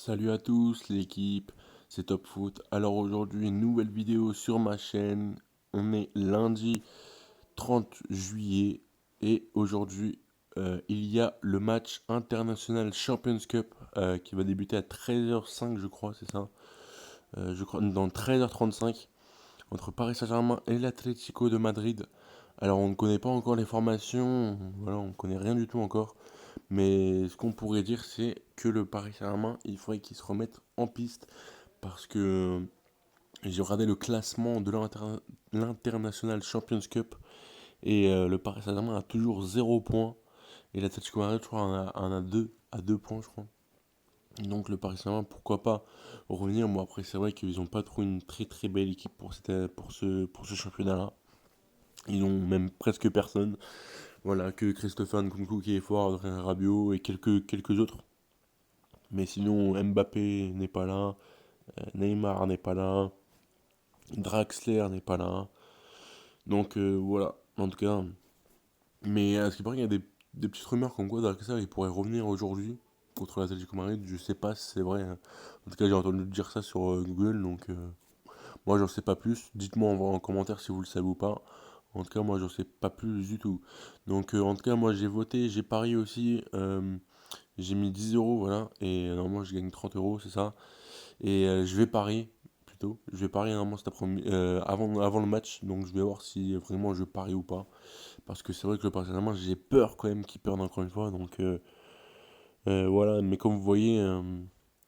Salut à tous l'équipe, c'est Top Foot. Alors aujourd'hui, une nouvelle vidéo sur ma chaîne. On est lundi 30 juillet et aujourd'hui, il y a le match international Champions Cup qui va débuter à 13h05, je crois, c'est ça. Je crois dans 13h35 entre Paris Saint-Germain et l'Atlético de Madrid. Alors on ne connaît pas encore les formations, voilà, on ne connaît rien du tout encore. Mais ce qu'on pourrait dire, c'est que le Paris Saint-Germain, il faudrait qu'il se remette en piste parce que j'ai regardé le classement de l'International Champions Cup et le Paris Saint-Germain a toujours 0 points et l'Atlético Madrid, je crois, en a 2 à 2 points, je crois. Donc le Paris Saint-Germain, pourquoi pas revenir. Moi, après, c'est vrai qu'ils n'ont pas trop une très très belle équipe pour ce championnat-là. Ils ont même presque personne. Voilà, que Christopher Nkunku qui est fort, Adrien Rabiot et quelques autres. Mais sinon, Mbappé n'est pas là, Neymar n'est pas là, Draxler n'est pas là. Donc voilà, en tout cas. Mais à ce qui paraît, il y a des petites rumeurs comme quoi Draxler il pourrait revenir aujourd'hui contre l'Atlético Madrid. Je sais pas si c'est vrai, hein. En tout cas, j'ai entendu dire ça sur Google, donc moi j'en sais pas plus. Dites-moi en commentaire si vous le savez ou pas. En tout cas, moi j'en sais pas plus du tout. Donc en tout cas, moi j'ai voté, j'ai parié aussi. J'ai mis 10 euros, voilà. Et normalement, je gagne 30 euros, c'est ça. Et je vais parier, plutôt. Je vais parier normalement cet après-midi, avant le match. Donc je vais voir si vraiment je parie ou pas. Parce que c'est vrai que le Paris Saint-Germain, j'ai peur quand même qu'il perde encore une fois. Donc voilà. Mais comme vous voyez,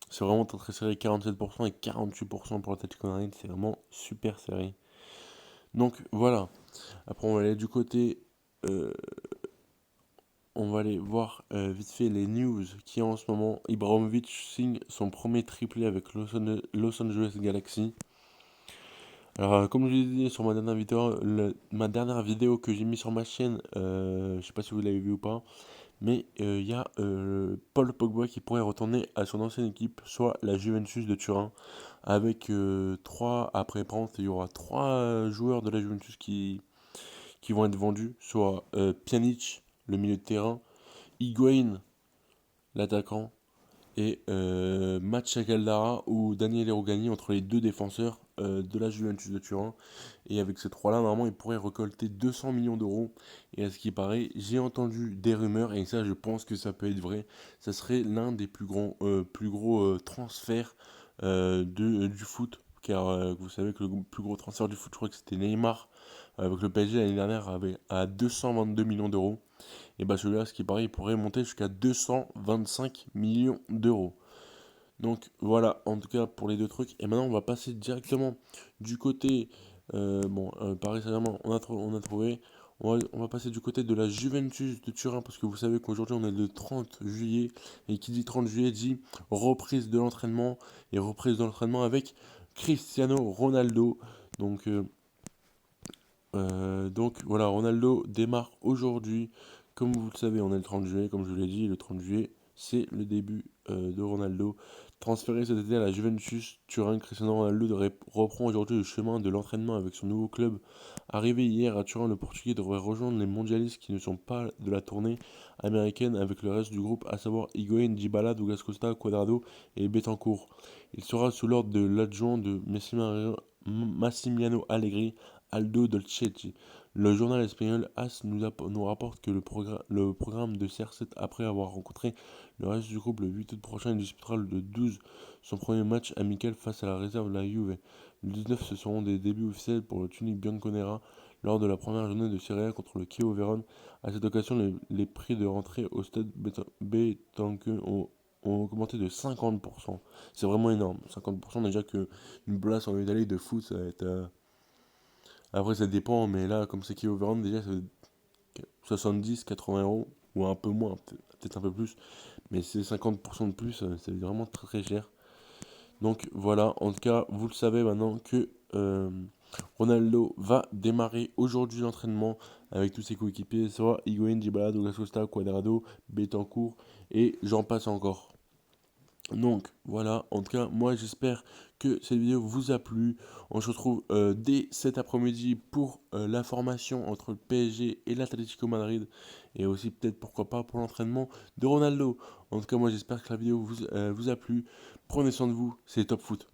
c'est vraiment très serré. 47% et 48% pour l'Atlético Madrid. C'est vraiment super serré. Donc voilà. Après, on va aller du côté. euh, on va aller voir vite fait les news qui en ce moment. Ibrahimovic signe son premier triplé avec Los Angeles Galaxy. Alors, comme je l'ai dit sur ma dernière vidéo que j'ai mis sur ma chaîne, je sais pas si vous l'avez vu ou pas, mais il y a Paul Pogba qui pourrait retourner à son ancienne équipe, soit la Juventus de Turin, avec trois, après par il y aura trois joueurs de la Juventus qui vont être vendus, soit Pjanic, le milieu de terrain, Higuain, l'attaquant, et match à Caldara ou Daniel Erugani entre les deux défenseurs de la Juventus de Turin. Et avec ces trois-là, normalement, ils pourraient récolter 200 millions d'euros. Et à ce qui paraît, j'ai entendu des rumeurs, et ça, je pense que ça peut être vrai. Ça serait l'un des plus gros transferts du foot. Car vous savez que le plus gros transfert du foot, je crois que c'était Neymar avec le PSG l'année dernière à 222 millions d'euros. Et bah celui-là, ce qui paraît, il pourrait monter jusqu'à 225 millions d'euros. Donc voilà, en tout cas pour les deux trucs. Et maintenant, on va passer directement du côté. Paris Saint-Germain, on a trouvé. On va passer du côté de la Juventus de Turin, parce que vous savez qu'aujourd'hui, on est le 30 juillet. Et qui dit 30 juillet dit reprise de l'entraînement. Et reprise de l'entraînement avec Cristiano Ronaldo. Donc, donc voilà, Ronaldo démarre aujourd'hui. Comme vous le savez, on est le 30 juillet, comme je vous l'ai dit, le 30 juillet, c'est le début de Ronaldo. Transféré cet été à la Juventus Turin, Cristiano Ronaldo reprend aujourd'hui le chemin de l'entraînement avec son nouveau club. Arrivé hier à Turin, le Portugais devrait rejoindre les mondialistes qui ne sont pas de la tournée américaine avec le reste du groupe, à savoir Higuaín, Dybala, Douglas Costa, Cuadrado et Betancourt. Il sera sous l'ordre de l'adjoint de Massimiliano Allegri, Aldo Dolceti. Le journal espagnol AS nous rapporte que le programme de CR7, après avoir rencontré le reste du groupe le 8 août prochain, il disputera le 12 son premier match amical face à la réserve de la Juve. Le 19, ce seront des débuts officiels pour le Tunic Bianconera lors de la première journée de Serie A contre le Chievo Vérone. À cette occasion, les prix de rentrée au stade Betancourt ont augmenté de 50%. C'est vraiment énorme. 50% déjà que une place en médaille de foot, ça va être... Après, ça dépend, mais là, comme c'est qui est overhand, déjà, c'est 70, 80 euros, ou un peu moins, peut-être un peu plus, mais c'est 50% de plus, c'est vraiment très très cher. Donc voilà, en tout cas, vous le savez maintenant que Ronaldo va démarrer aujourd'hui l'entraînement avec tous ses coéquipiers, soit Higuaín, Dybala, Douglas Costa, Cuadrado, Betancourt, et j'en passe encore. Donc voilà, en tout cas, moi j'espère que cette vidéo vous a plu. On se retrouve dès cet après-midi pour la formation entre le PSG et l'Atlético Madrid, et aussi peut-être pourquoi pas pour l'entraînement de Ronaldo. En tout cas, moi j'espère que la vidéo vous a plu. Prenez soin de vous, c'est Top Foot.